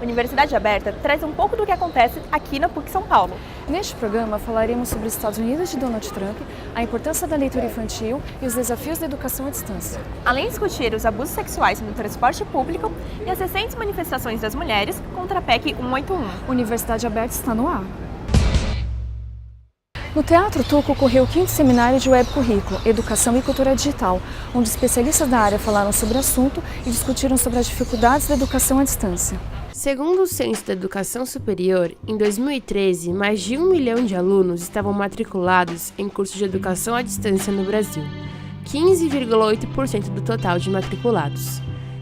Universidade Aberta traz um pouco do que acontece aqui na PUC São Paulo. Neste programa falaremos sobre os Estados Unidos de Donald Trump, a importância da leitura infantil e os desafios da educação à distância. Além de discutir os abusos sexuais no transporte público e as recentes manifestações das mulheres contra a PEC 181. Universidade Aberta está no ar. No Teatro Tuca ocorreu o 5º Seminário de Web Currículo, Educação e Cultura Digital, onde especialistas da área falaram sobre o assunto e discutiram sobre as dificuldades da educação à distância. Segundo o Censo da Educação Superior, em 2013, mais de 1 milhão de alunos estavam matriculados em cursos de educação à distância no Brasil, 15,8% do total de matriculados.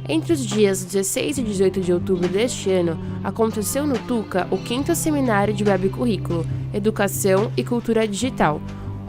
Entre os dias 16 e 18 de outubro deste ano, aconteceu no Tuca o 5º Seminário de Web Currículo, Educação e Cultura Digital.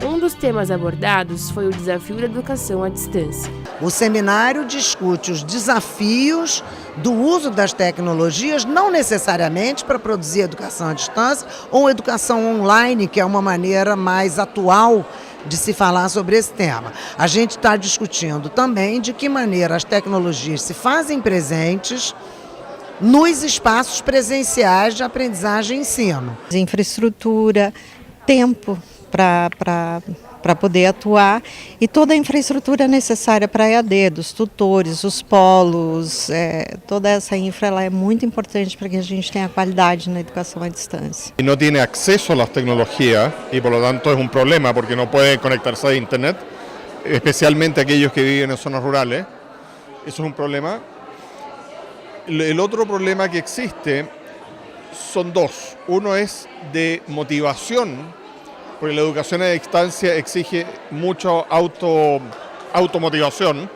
Um dos temas abordados foi o desafio da educação à distância. O seminário discute os desafios do uso das tecnologias, não necessariamente para produzir educação à distância ou educação online, que é uma maneira mais atual de se falar sobre esse tema. A gente está discutindo também de que maneira as tecnologias se fazem presentes nos espaços presenciais de aprendizagem e ensino. Infraestrutura, tempo para poder atuar e toda a infraestrutura necessária para a EAD, dos tutores, os polos, toda essa infra ela é muito importante para que a gente tenha qualidade na educação à distância. Y no tiene acceso a las tecnologías y por lo tanto es un problema porque no pueden conectarse a internet, especialmente aquellos que viven en zonas rurales. Eso es un problema. El otro problema que existe son dos. Uno es de motivación, porque la educación a distancia exige mucha automotivación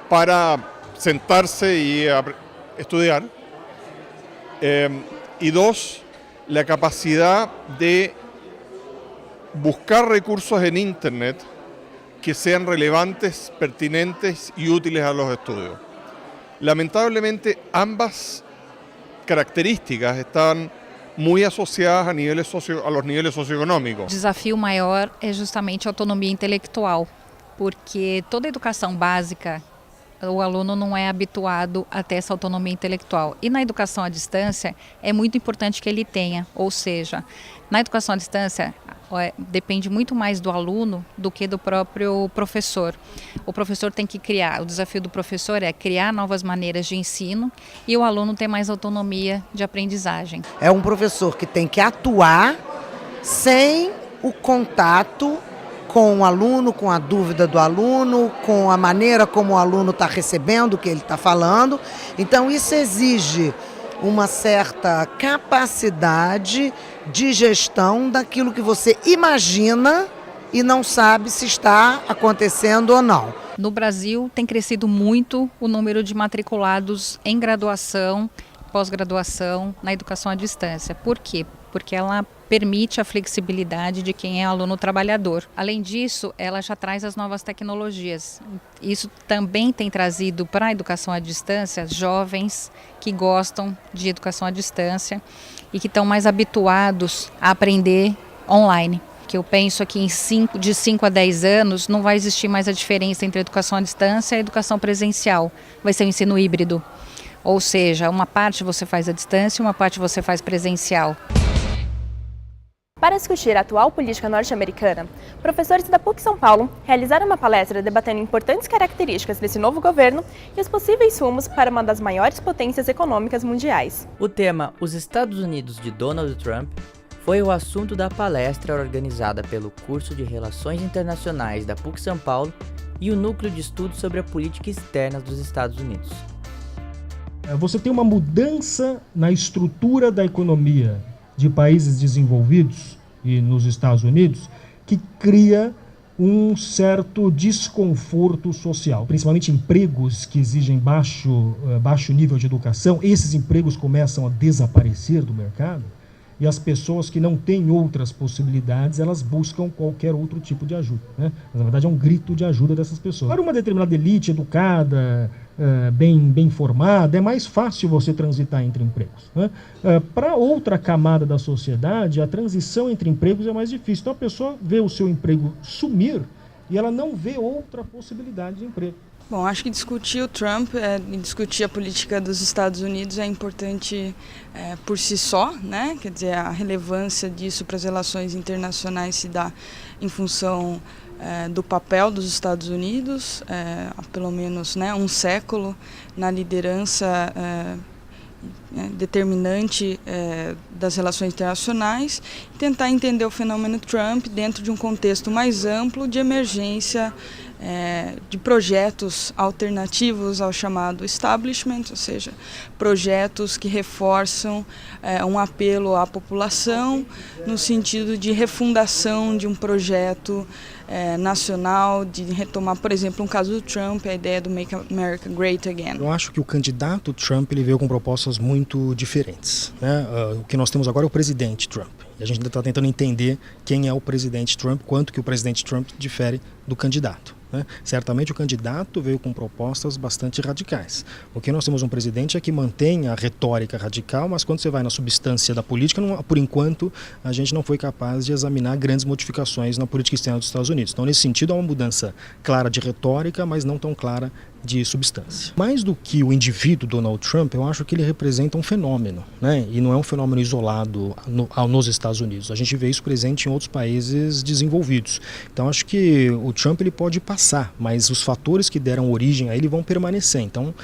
para sentarse y estudiar. Y dos, la capacidad de buscar recursos en Internet que sean relevantes, pertinentes y útiles a los estudios. Lamentablemente, ambas características están muito associadas a los níveis socioeconômicos. O desafio maior é justamente a autonomia intelectual, porque toda educação básica, o aluno não é habituado a ter essa autonomia intelectual. E na educação à distância, é muito importante que ele tenha, ou seja, na educação à distância, depende muito mais do aluno do que do próprio professor. O professor tem que criar, o desafio do professor é criar novas maneiras de ensino e o aluno ter mais autonomia de aprendizagem. É um professor que tem que atuar sem o contato com o aluno, com a dúvida do aluno, com a maneira como o aluno está recebendo o que ele está falando. Então isso exige uma certa capacidade de gestão daquilo que você imagina e não sabe se está acontecendo ou não. No Brasil tem crescido muito o número de matriculados em graduação, pós-graduação na educação à distância. Por quê? Porque ela permite a flexibilidade de quem é aluno trabalhador. Além disso, ela já traz as novas tecnologias. Isso também tem trazido para a educação à distância jovens que gostam de educação à distância e que estão mais habituados a aprender online. Que eu penso que de 5 a 10 anos não vai existir mais a diferença entre a educação à distância e a educação presencial. Vai ser o ensino híbrido. Ou seja, uma parte você faz à distância e uma parte você faz presencial. Para discutir a atual política norte-americana, professores da PUC São Paulo realizaram uma palestra debatendo importantes características desse novo governo e os possíveis rumos para uma das maiores potências econômicas mundiais. O tema Os Estados Unidos de Donald Trump foi o assunto da palestra organizada pelo curso de Relações Internacionais da PUC São Paulo e o Núcleo de Estudos sobre a Política Externa dos Estados Unidos. Você tem uma mudança na estrutura da economia de países desenvolvidos e nos Estados Unidos que cria um certo desconforto social, principalmente empregos que exigem baixo nível de educação. Esses empregos começam a desaparecer do mercado e as pessoas que não têm outras possibilidades, elas buscam qualquer outro tipo de ajuda, né? Mas, na verdade, é um grito de ajuda dessas pessoas. Para uma determinada elite educada, bem formada, é mais fácil você transitar entre empregos, né? Para outra camada da sociedade, a transição entre empregos é mais difícil. Então, a pessoa vê o seu emprego sumir e ela não vê outra possibilidade de emprego. Bom, acho que discutir o Trump e discutir a política dos Estados Unidos é importante por si só, né? Quer dizer, a relevância disso para as relações internacionais se dá em função do papel dos Estados Unidos, há pelo menos, né, um século na liderança determinante das relações internacionais, tentar entender o fenômeno Trump dentro de um contexto mais amplo de emergência de projetos alternativos ao chamado establishment, ou seja, projetos que reforçam um apelo à população no sentido de refundação de um projeto nacional, de retomar, por exemplo, um caso do Trump, a ideia do Make America Great Again. Eu acho que o candidato Trump ele veio com propostas muito diferentes, né? O que nós temos agora é o presidente Trump. E a gente ainda está tentando entender quem é o presidente Trump, quanto que o presidente Trump difere do candidato. Né? Certamente o candidato veio com propostas bastante radicais. O que nós temos um presidente é que mantém a retórica radical, mas quando você vai na substância da política, por enquanto a gente não foi capaz de examinar grandes modificações na política externa dos Estados Unidos. Então, nesse sentido, há uma mudança clara de retórica, mas não tão clara de substância. Mais do que o indivíduo Donald Trump, eu acho que ele representa um fenômeno, né? E não é um fenômeno isolado nos Estados Unidos. A gente vê isso presente em outros países desenvolvidos. Então acho que o Trump ele pode passar, mas os fatores que deram origem a ele vão permanecer. Então,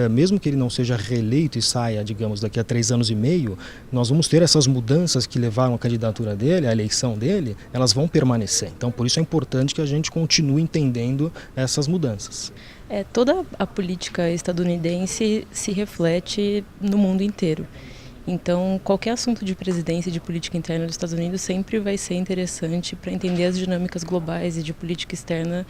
mesmo que ele não seja reeleito e saia, digamos, daqui a 3 anos e meio, nós vamos ter essas mudanças que levaram a candidatura dele, a eleição dele, elas vão permanecer. Então, por isso é importante que a gente continue entendendo essas mudanças. Toda a política estadunidense se reflete no mundo inteiro. Então, qualquer assunto de presidência e de política interna dos Estados Unidos sempre vai ser interessante para entender as dinâmicas globais e de política externa,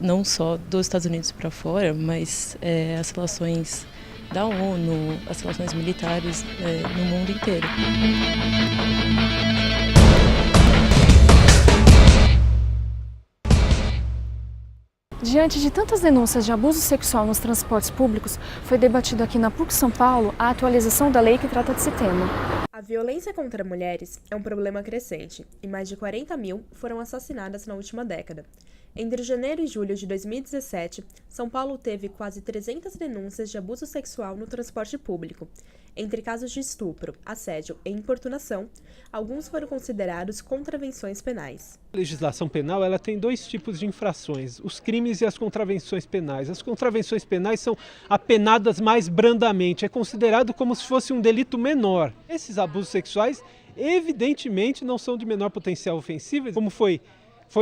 não só dos Estados Unidos para fora, mas as relações da ONU, as relações militares no mundo inteiro. Diante de tantas denúncias de abuso sexual nos transportes públicos, foi debatido aqui na PUC São Paulo a atualização da lei que trata desse tema. A violência contra mulheres é um problema crescente e mais de 40 mil foram assassinadas na última década. Entre janeiro e julho de 2017, São Paulo teve quase 300 denúncias de abuso sexual no transporte público. Entre casos de estupro, assédio e importunação, alguns foram considerados contravenções penais. A legislação penal ela tem 2 tipos de infrações, os crimes e as contravenções penais. As contravenções penais são apenadas mais brandamente, é considerado como se fosse um delito menor. Esses abusos sexuais, evidentemente, não são de menor potencial ofensivo, como foi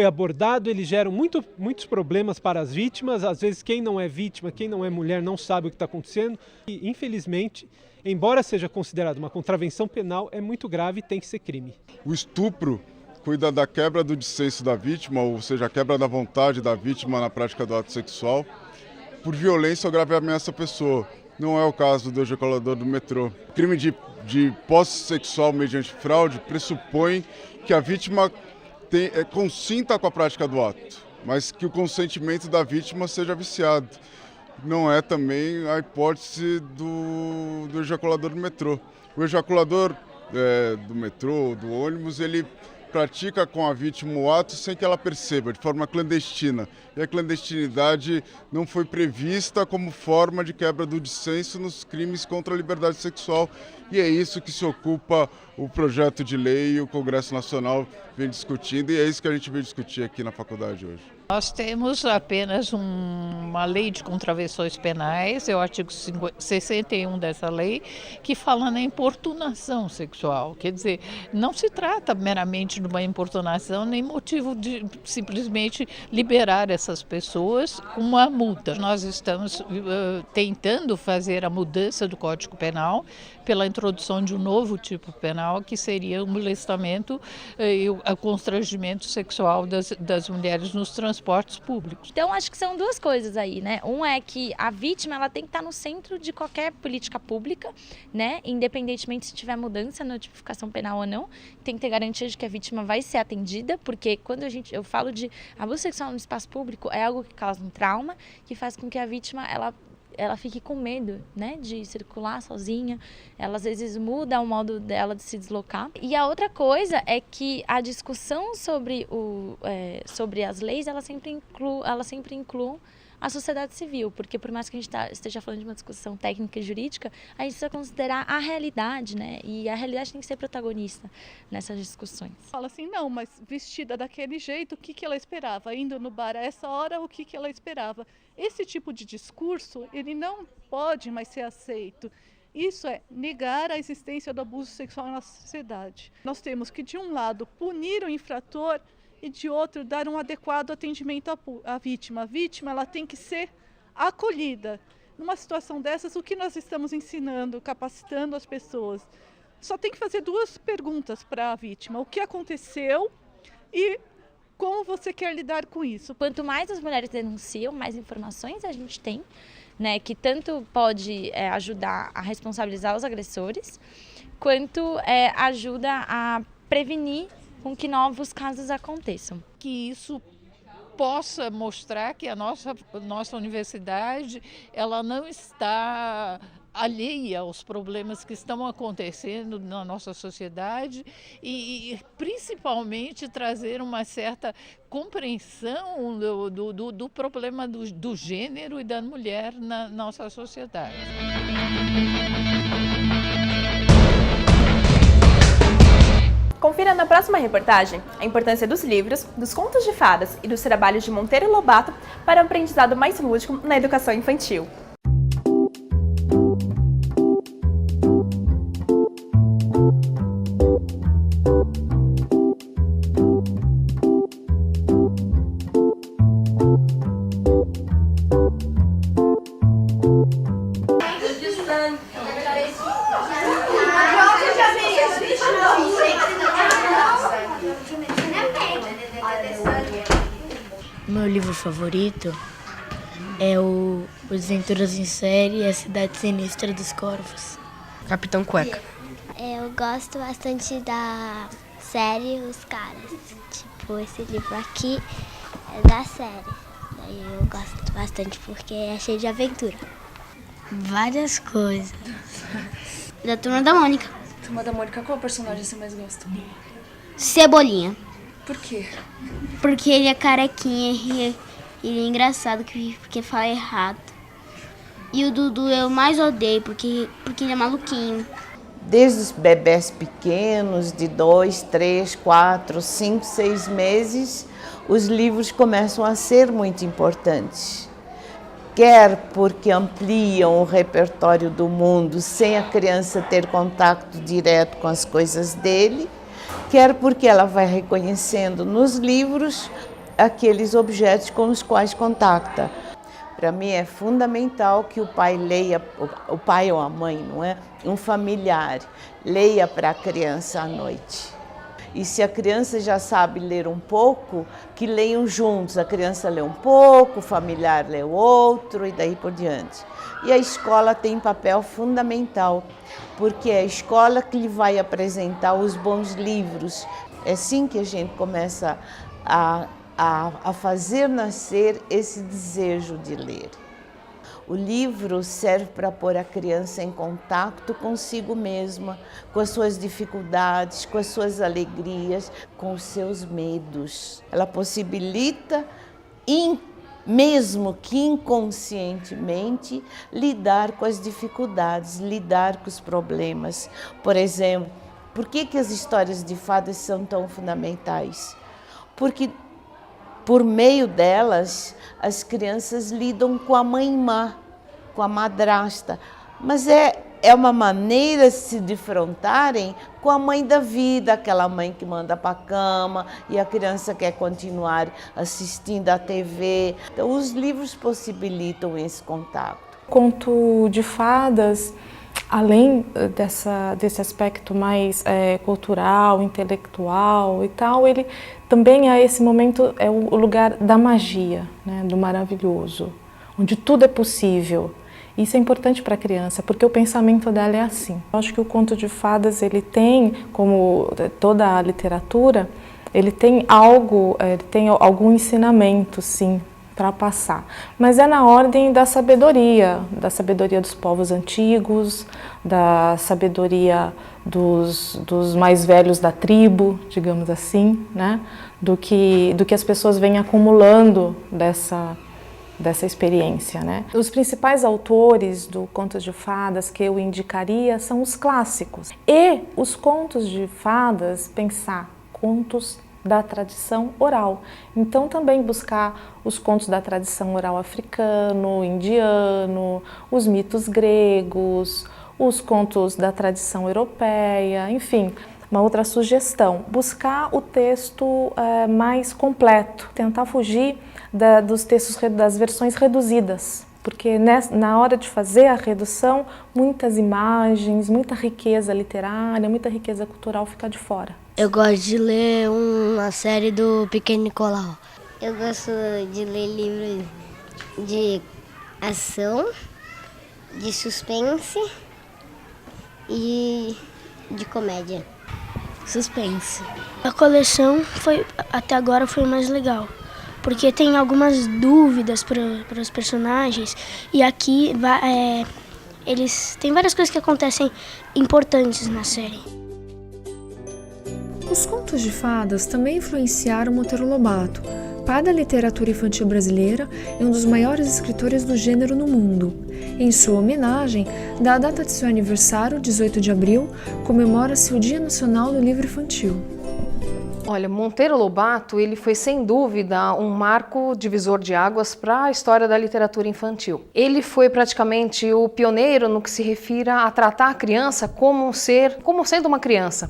abordado, eles geram muitos problemas para as vítimas. Às vezes quem não é vítima, quem não é mulher não sabe o que está acontecendo. E, infelizmente, embora seja considerado uma contravenção penal, é muito grave e tem que ser crime. O estupro cuida da quebra do dissenso da vítima, ou seja, a quebra da vontade da vítima na prática do ato sexual, por violência ou grave ameaça à pessoa. Não é o caso do ejaculador do metrô. O crime de posse sexual mediante fraude pressupõe que a vítima consinta com a prática do ato, mas que o consentimento da vítima seja viciado. Não é também a hipótese do ejaculador do metrô. O ejaculador do metrô, do ônibus, ele pratica com a vítima o ato sem que ela perceba, de forma clandestina. E a clandestinidade não foi prevista como forma de quebra do dissenso nos crimes contra a liberdade sexual. E é isso que se ocupa o projeto de lei e o Congresso Nacional vem discutindo, e é isso que a gente veio discutir aqui na faculdade hoje. Nós temos apenas uma lei de contravenções penais, é o artigo 61 dessa lei, que fala na importunação sexual. Quer dizer, não se trata meramente de uma importunação, nem motivo de simplesmente liberar essas pessoas com uma multa. Nós estamos tentando fazer a mudança do Código Penal pela introdução de um novo tipo penal, que seria o molestamento e o constrangimento sexual das mulheres nos transportes públicos. Então, acho que são 2 coisas aí, né? Um é que a vítima ela tem que estar no centro de qualquer política pública, né? Independentemente se tiver mudança na tipificação penal ou não, tem que ter garantia de que a vítima vai ser atendida, porque quando eu falo de abuso sexual no espaço público, é algo que causa um trauma, que faz com que a vítima ela ela fique com medo, né, de circular sozinha. Ela às vezes muda o modo dela de se deslocar. E a outra coisa é que a discussão sobre as leis, ela sempre inclui a sociedade civil, porque por mais que a gente esteja falando de uma discussão técnica e jurídica, a gente precisa considerar a realidade, né? E a realidade tem que ser protagonista nessas discussões. Fala assim, não, mas vestida daquele jeito, o que ela esperava? Indo no bar a essa hora, o que ela esperava? Esse tipo de discurso, ele não pode mais ser aceito. Isso é negar a existência do abuso sexual na sociedade. Nós temos que, de um lado, punir o infrator e, de outro, dar um adequado atendimento à vítima. A vítima, ela tem que ser acolhida. Numa situação dessas, o que nós estamos ensinando, capacitando as pessoas? Só tem que fazer 2 perguntas para a vítima. O que aconteceu e como você quer lidar com isso? Quanto mais as mulheres denunciam, mais informações a gente tem, né, que tanto pode ajudar a responsabilizar os agressores, quanto ajuda a prevenir com que novos casos aconteçam. Que isso possa mostrar que a nossa universidade ela não está alheia aos problemas que estão acontecendo na nossa sociedade e principalmente trazer uma certa compreensão do problema do gênero e da mulher na nossa sociedade. Confira na próxima reportagem a importância dos livros, dos contos de fadas e dos trabalhos de Monteiro Lobato para um aprendizado mais lúdico na educação infantil. Meu livro favorito é o Desventuras em Série e a Cidade Sinistra dos Corvos. Capitão Cueca. Eu gosto bastante da série Os Caras. Tipo, esse livro aqui é da série. Daí eu gosto bastante porque é cheio de aventura. Várias coisas. Da Turma da Mônica. Turma da Mônica, qual personagem você mais gosta? Cebolinha. Por quê? Porque ele é carequinha e ele é engraçado porque fala errado. E o Dudu eu mais odeio porque ele é maluquinho. Desde os bebés pequenos, de 2, 3, 4, 5, 6 meses, os livros começam a ser muito importantes. Quer porque ampliam o repertório do mundo sem a criança ter contato direto com as coisas dele, quer porque ela vai reconhecendo nos livros aqueles objetos com os quais contacta. Para mim é fundamental que o pai leia, o pai ou a mãe, não é? Um familiar, leia para a criança à noite. E se a criança já sabe ler um pouco, que leiam juntos. A criança lê um pouco, o familiar lê outro e daí por diante. E a escola tem papel fundamental, porque é a escola que lhe vai apresentar os bons livros. É assim que a gente começa a fazer nascer esse desejo de ler. O livro serve para pôr a criança em contato consigo mesma, com as suas dificuldades, com as suas alegrias, com os seus medos. Ela possibilita, mesmo que inconscientemente, lidar com as dificuldades, lidar com os problemas. Por exemplo, por que as histórias de fadas são tão fundamentais? Porque por meio delas, as crianças lidam com a mãe má, com a madrasta. Mas é uma maneira de se defrontarem com a mãe da vida, aquela mãe que manda para a cama e a criança quer continuar assistindo à TV. Então, os livros possibilitam esse contato. Conto de fadas, além desse aspecto mais cultural, intelectual e tal, ele também esse momento é o lugar da magia, né, do maravilhoso, onde tudo é possível. Isso é importante para a criança, porque o pensamento dela é assim. Eu acho que o conto de fadas, ele tem, como toda a literatura, ele tem algum ensinamento, sim, para passar. Mas é na ordem da sabedoria dos povos antigos, da sabedoria dos mais velhos da tribo, digamos assim, né? do que as pessoas vêm acumulando dessa experiência, né? Os principais autores do Contos de Fadas que eu indicaria são os clássicos. E os contos de fadas, pensar contos da tradição oral. Então também buscar os contos da tradição oral africano, indiano, os mitos gregos, os contos da tradição europeia, enfim. Uma outra sugestão, buscar o texto mais completo, tentar fugir dos textos, das versões reduzidas, porque na hora de fazer a redução, muitas imagens, muita riqueza literária, muita riqueza cultural fica de fora. Eu gosto de ler uma série do Pequeno Nicolau. Eu gosto de ler livros de ação, de suspense e de comédia. Suspense. A coleção até agora foi mais legal, porque tem algumas dúvidas para os personagens e aqui eles tem várias coisas que acontecem importantes na série. Os contos de fadas também influenciaram Monteiro Lobato, pai da literatura infantil brasileira e um dos maiores escritores do gênero no mundo. Em sua homenagem, da data de seu aniversário, 18 de abril, comemora-se o Dia Nacional do Livro Infantil. Olha, Monteiro Lobato, ele foi sem dúvida um marco divisor de águas para a história da literatura infantil. Ele foi praticamente o pioneiro no que se refere a tratar a criança como sendo uma criança.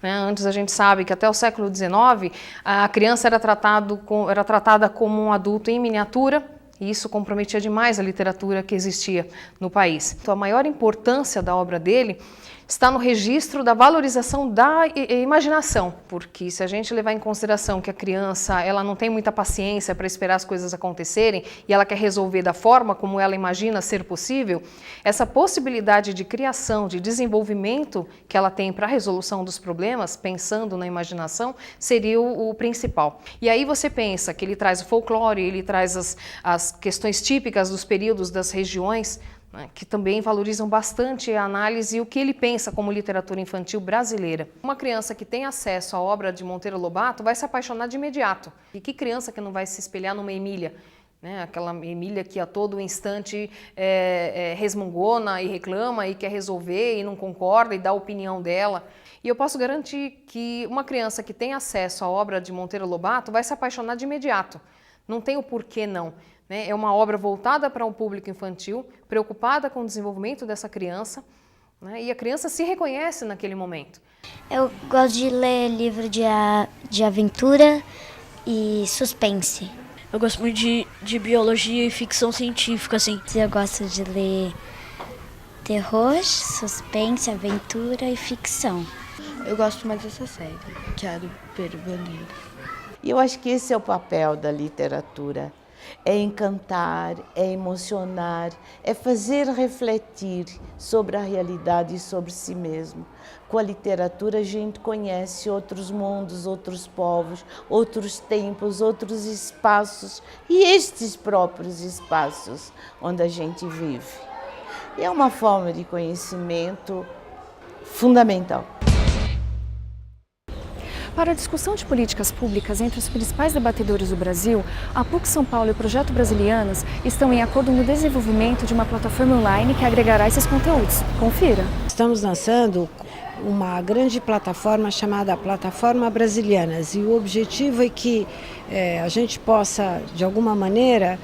Antes a gente sabe que até o século XIX a criança era tratada como um adulto em miniatura, e isso comprometia demais a literatura que existia no país. Então a maior importância da obra dele está no registro da valorização da imaginação, porque se a gente levar em consideração que a criança ela não tem muita paciência para esperar as coisas acontecerem e ela quer resolver da forma como ela imagina ser possível, essa possibilidade de criação, de desenvolvimento que ela tem para a resolução dos problemas, pensando na imaginação, seria o principal. E aí você pensa que ele traz o folclore, ele traz as questões típicas dos períodos das regiões, que também valorizam bastante a análise e o que ele pensa como literatura infantil brasileira. Uma criança que tem acesso à obra de Monteiro Lobato vai se apaixonar de imediato. E que criança que não vai se espelhar numa Emília? Aquela Emília que a todo instante resmungona e reclama e quer resolver e não concorda e dá a opinião dela. E eu posso garantir que uma criança que tem acesso à obra de Monteiro Lobato vai se apaixonar de imediato. Não tem o porquê não. É uma obra voltada para um público infantil, preocupada com o desenvolvimento dessa criança, e a criança se reconhece naquele momento. Eu gosto de ler livro de aventura e suspense. Eu gosto muito de biologia e ficção científica, assim. Eu gosto de ler terror, suspense, aventura e ficção. Eu gosto mais dessa série, que é a do Pedro Bandeira. E eu acho que esse é o papel da literatura. É encantar, é emocionar, é fazer refletir sobre a realidade e sobre si mesmo. Com a literatura a gente conhece outros mundos, outros povos, outros tempos, outros espaços e estes próprios espaços onde a gente vive. E é uma forma de conhecimento fundamental. Para a discussão de políticas públicas entre os principais debatedores do Brasil, a PUC São Paulo e o Projeto Brasilianas estão em acordo no desenvolvimento de uma plataforma online que agregará esses conteúdos. Confira! Estamos lançando uma grande plataforma chamada Plataforma Brasilianas e o objetivo é que a gente possa, de alguma maneira,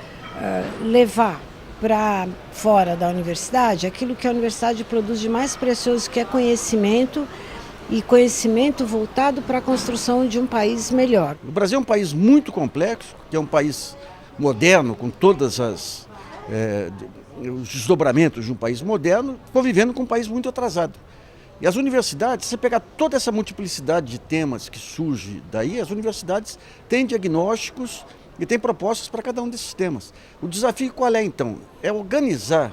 levar para fora da universidade aquilo que a universidade produz de mais precioso, que é conhecimento, e conhecimento voltado para a construção de um país melhor. O Brasil é um país muito complexo, que é um país moderno, com todas os desdobramentos de um país moderno, convivendo com um país muito atrasado. E as universidades, se você pegar toda essa multiplicidade de temas que surge daí, as universidades têm diagnósticos e têm propostas para cada um desses temas. O desafio qual é, então? É organizar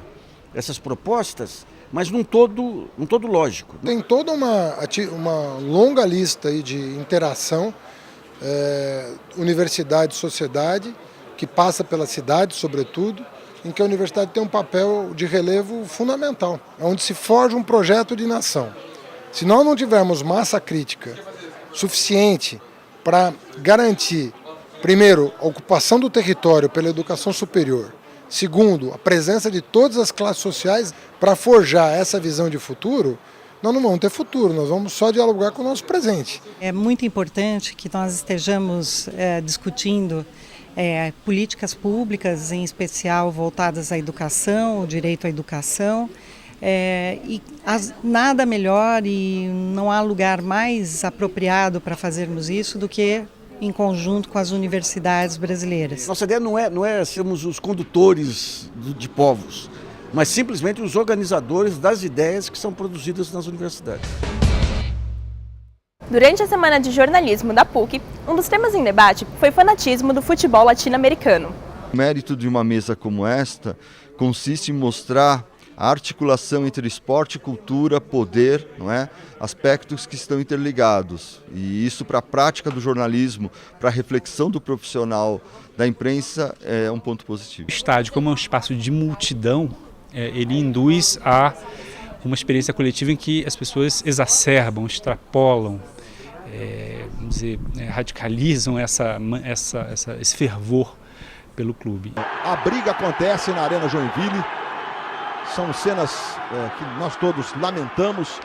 essas propostas, mas num todo lógico. Tem toda uma longa lista aí de interação, universidade, sociedade, que passa pela cidade, sobretudo, em que a universidade tem um papel de relevo fundamental, onde se forja um projeto de nação. Se nós não tivermos massa crítica suficiente para garantir, primeiro, a ocupação do território pela educação superior, segundo, a presença de todas as classes sociais para forjar essa visão de futuro, nós não vamos ter futuro, nós vamos só dialogar com o nosso presente. É muito importante que nós estejamos discutindo políticas públicas, em especial voltadas à educação, o direito à educação, nada melhor e não há lugar mais apropriado para fazermos isso do que em conjunto com as universidades brasileiras. Nossa ideia não é sermos os condutores de povos, mas simplesmente os organizadores das ideias que são produzidas nas universidades. Durante a Semana de Jornalismo da PUC, um dos temas em debate foi o fanatismo do futebol latino-americano. O mérito de uma mesa como esta consiste em mostrar a articulação entre esporte, cultura, poder, não é? Aspectos que estão interligados. E isso para a prática do jornalismo, para a reflexão do profissional da imprensa é um ponto positivo. O estádio, como é um espaço de multidão, ele induz a uma experiência coletiva em que as pessoas exacerbam, extrapolam, vamos dizer, radicalizam esse fervor pelo clube. A briga acontece na Arena Joinville. São cenas que nós todos lamentamos.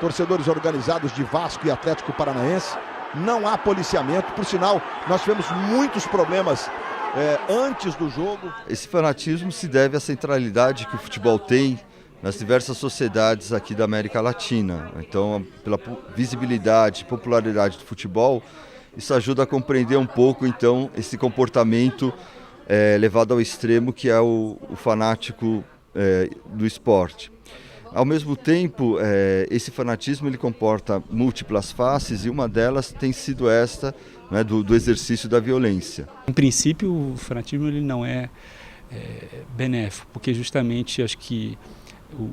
Torcedores organizados de Vasco e Atlético Paranaense. Não há policiamento. Por sinal, nós tivemos muitos problemas antes do jogo. Esse fanatismo se deve à centralidade que o futebol tem nas diversas sociedades aqui da América Latina. Então, pela visibilidade e popularidade do futebol, isso ajuda a compreender um pouco, então, esse comportamento levado ao extremo que é o fanático do esporte. Ao mesmo tempo, esse fanatismo ele comporta múltiplas faces e uma delas tem sido esta, né, do exercício da violência. Em princípio, o fanatismo ele não é benéfico, porque justamente acho que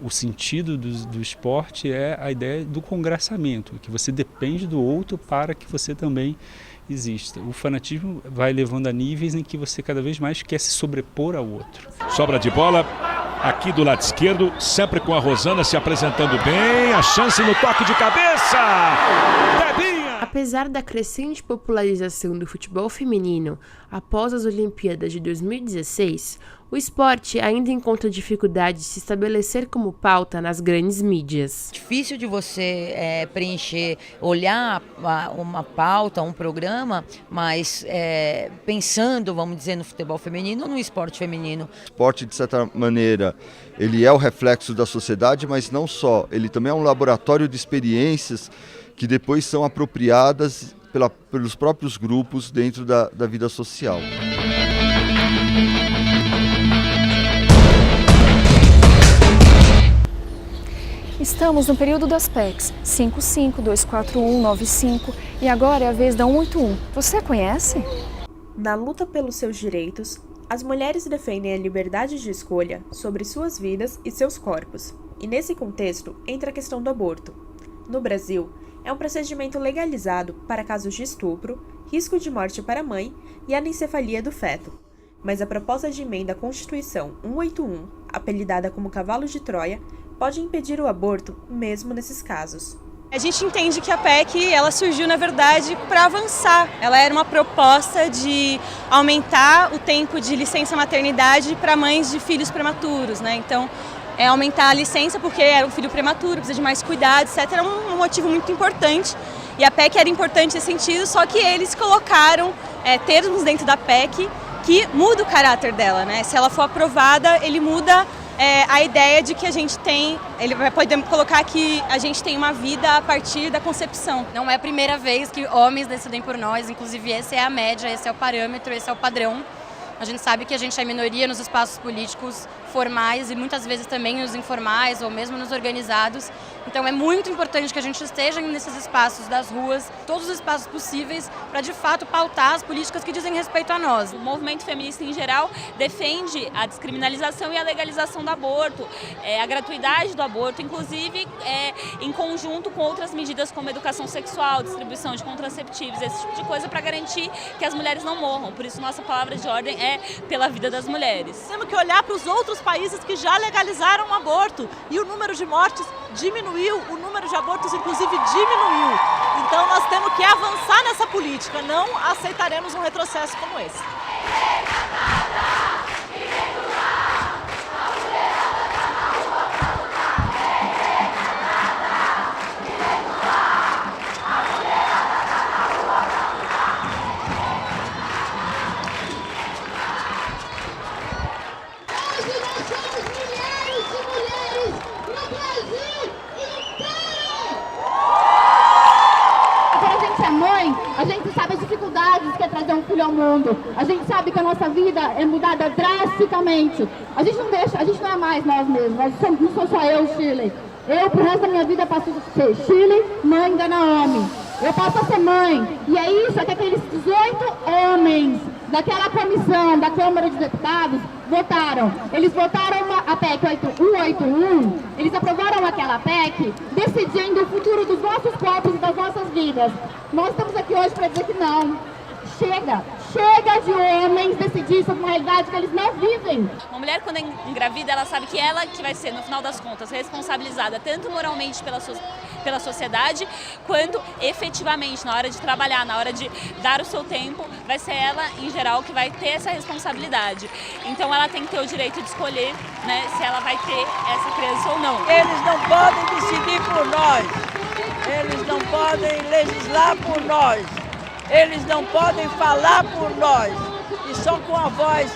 o sentido do esporte é a ideia do congraçamento, que você depende do outro para que você também exista. O fanatismo vai levando a níveis em que você cada vez mais quer se sobrepor ao outro. Sobra de bola aqui do lado esquerdo, sempre com a Rosana se apresentando bem, a chance no toque de cabeça, Debinha! Apesar da crescente popularização do futebol feminino após as Olimpíadas de 2016, o esporte ainda encontra dificuldade de se estabelecer como pauta nas grandes mídias. Difícil de você preencher, olhar uma pauta, um programa, mas pensando, vamos dizer, no futebol feminino ou no esporte feminino. O esporte, de certa maneira, ele é o reflexo da sociedade, mas não só, ele também é um laboratório de experiências que depois são apropriadas pelos próprios grupos dentro da vida social. Estamos no período das PECs 55, 241, 95 e agora é a vez da 181. Você a conhece? Na luta pelos seus direitos, as mulheres defendem a liberdade de escolha sobre suas vidas e seus corpos. E nesse contexto entra a questão do aborto. No Brasil, é um procedimento legalizado para casos de estupro, risco de morte para a mãe e anencefalia do feto. Mas a proposta de emenda à Constituição 181, apelidada como Cavalo de Troia, pode impedir o aborto mesmo nesses casos. A gente entende que a PEC ela surgiu, na verdade, para avançar. Ela era uma proposta de aumentar o tempo de licença maternidade para mães de filhos prematuros, né? Então, aumentar a licença porque era um filho prematuro, precisa de mais cuidado, etc. Era um motivo muito importante. E a PEC era importante nesse sentido, só que eles colocaram termos dentro da PEC que muda o caráter dela, né? Se ela for aprovada, ele muda a ideia de que a gente tem, ele vai poder colocar que a gente tem uma vida a partir da concepção. Não é a primeira vez que homens decidem por nós, inclusive essa é a média, esse é o parâmetro, esse é o padrão. A gente sabe que a gente é minoria nos espaços políticos formais e muitas vezes também nos informais ou mesmo nos organizados. Então é muito importante que a gente esteja nesses espaços das ruas, todos os espaços possíveis, para de fato pautar as políticas que dizem respeito a nós. O movimento feminista em geral defende a descriminalização e a legalização do aborto, a gratuidade do aborto, inclusive em conjunto com outras medidas como educação sexual, distribuição de contraceptivos, esse tipo de coisa para garantir que as mulheres não morram. Por isso nossa palavra de ordem é pela vida das mulheres. Temos que olhar para os outros países que já legalizaram o aborto e o número de mortes diminuiu, o número de abortos inclusive diminuiu. Então nós temos que avançar nessa política, não aceitaremos um retrocesso como esse. A gente sabe as dificuldades que é trazer um filho ao mundo. A gente sabe que a nossa vida é mudada drasticamente. A gente não é mais nós mesmos. Não sou só eu, Shirley. Eu, pro resto da minha vida, passo a ser Shirley, mãe da Naomi. Eu passo a ser mãe. E é isso, é que aqueles 18 homens daquela comissão da Câmara de Deputados votaram. Eles votaram a PEC 181, eles aprovaram aquela PEC decidindo o futuro dos nossos corpos e das nossas vidas. Nós estamos aqui hoje para dizer que não. Chega de homens decidir sobre uma realidade que eles não vivem. Uma mulher, quando engravida, ela sabe que ela que vai ser, no final das contas, responsabilizada tanto moralmente pela sociedade, quanto efetivamente na hora de trabalhar, na hora de dar o seu tempo, vai ser ela, em geral, que vai ter essa responsabilidade. Então ela tem que ter o direito de escolher, né, se ela vai ter essa criança ou não. Eles não podem decidir por nós, eles não podem legislar por nós. Eles não podem falar por nós, e só com a voz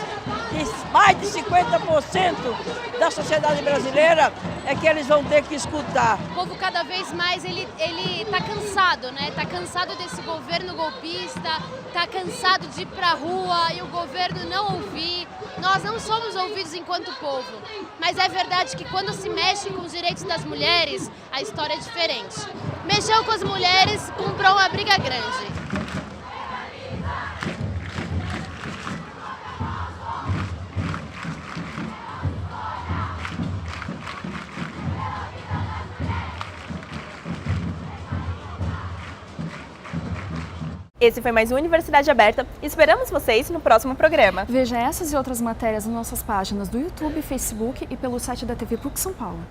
de mais de 50% da sociedade brasileira é que eles vão ter que escutar. O povo cada vez mais, ele tá cansado, né? Tá cansado desse governo golpista, tá cansado de ir pra rua e o governo não ouvir. Nós não somos ouvidos enquanto povo, mas é verdade que quando se mexe com os direitos das mulheres, a história é diferente. Mexeu com as mulheres, comprou uma briga grande. Esse foi mais um Universidade Aberta. Esperamos vocês no próximo programa. Veja essas e outras matérias nas nossas páginas do YouTube, Facebook e pelo site da TV PUC São Paulo.